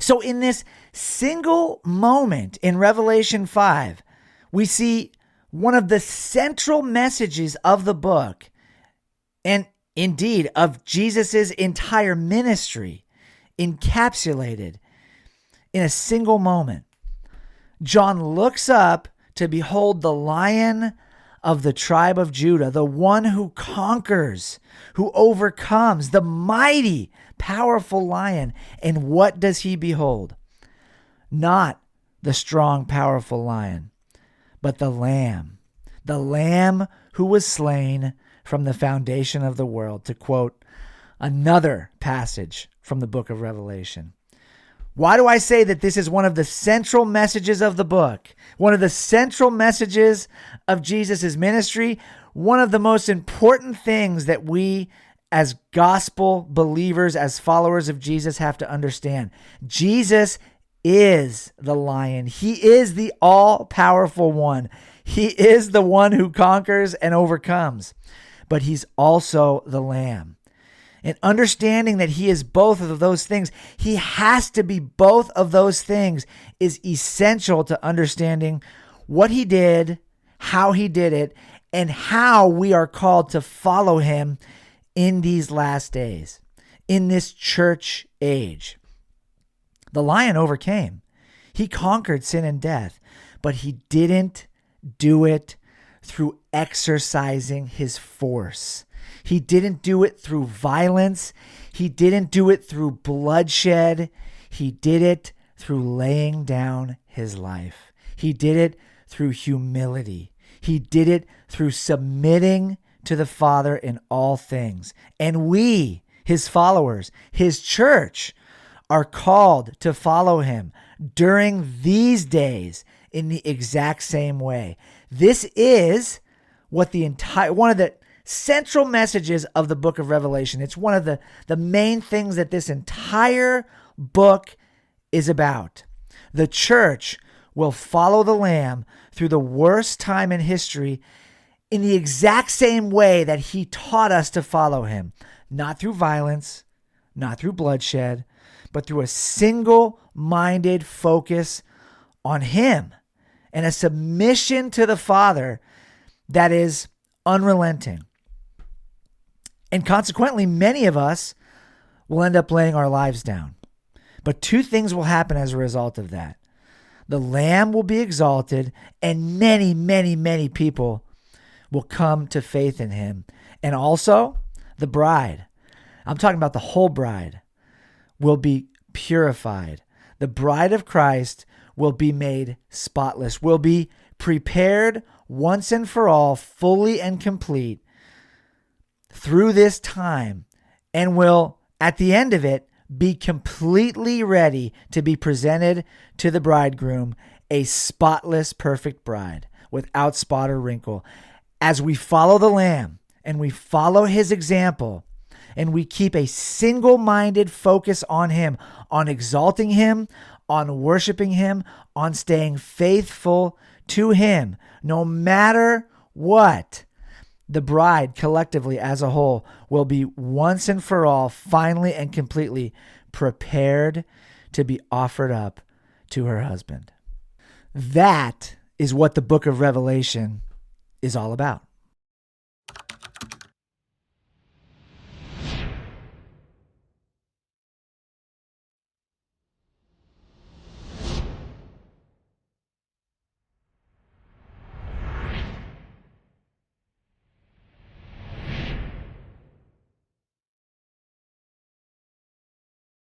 So in this single moment in Revelation 5, we see one of the central messages of the book, and indeed of Jesus's entire ministry, encapsulated in a single moment. John looks up to behold the Lion of the tribe of Judah, the one who conquers, who overcomes, the mighty, powerful Lion. And what does he behold? Not the strong, powerful lion, but the Lamb who was slain from the foundation of the world, to quote another passage from the book of Revelation. Why do I say that this is one of the central messages of the book? One of the central messages of Jesus' ministry? One of the most important things that we as gospel believers, as followers of Jesus, have to understand. Jesus is the Lion. He is the all-powerful one. He is the one who conquers and overcomes. But he's also the Lamb. And understanding that he is both of those things, he has to be both of those things, is essential to understanding what he did, how he did it, and how we are called to follow him in these last days, in this church age. The Lion overcame. He conquered sin and death, but he didn't do it through exercising his force. He didn't do it through violence. He didn't do it through bloodshed. He did it through laying down his life. He did it through humility. He did it through submitting to the Father in all things. And we, his followers, his church, are called to follow him during these days in the exact same way. This is what one of the central messages of the book of Revelation. It's one of the main things that this entire book is about. The church will follow the Lamb through the worst time in history in the exact same way that he taught us to follow him. Not through violence, not through bloodshed, but through a single-minded focus on him and a submission to the Father that is unrelenting. And consequently, many of us will end up laying our lives down. But two things will happen as a result of that. The Lamb will be exalted, and many, many, many people will come to faith in him. And also, the bride, I'm talking about the whole bride, will be purified. The bride of Christ will be made spotless, will be prepared once and for all, fully and complete through this time, and will, at the end of it, be completely ready to be presented to the bridegroom, a spotless, perfect bride without spot or wrinkle. As we follow the Lamb and we follow his example, and we keep a single-minded focus on him, on exalting him, on worshiping him, on staying faithful to him, no matter what, the bride collectively as a whole will be once and for all, finally and completely prepared to be offered up to her husband. That is what the book of Revelation is all about.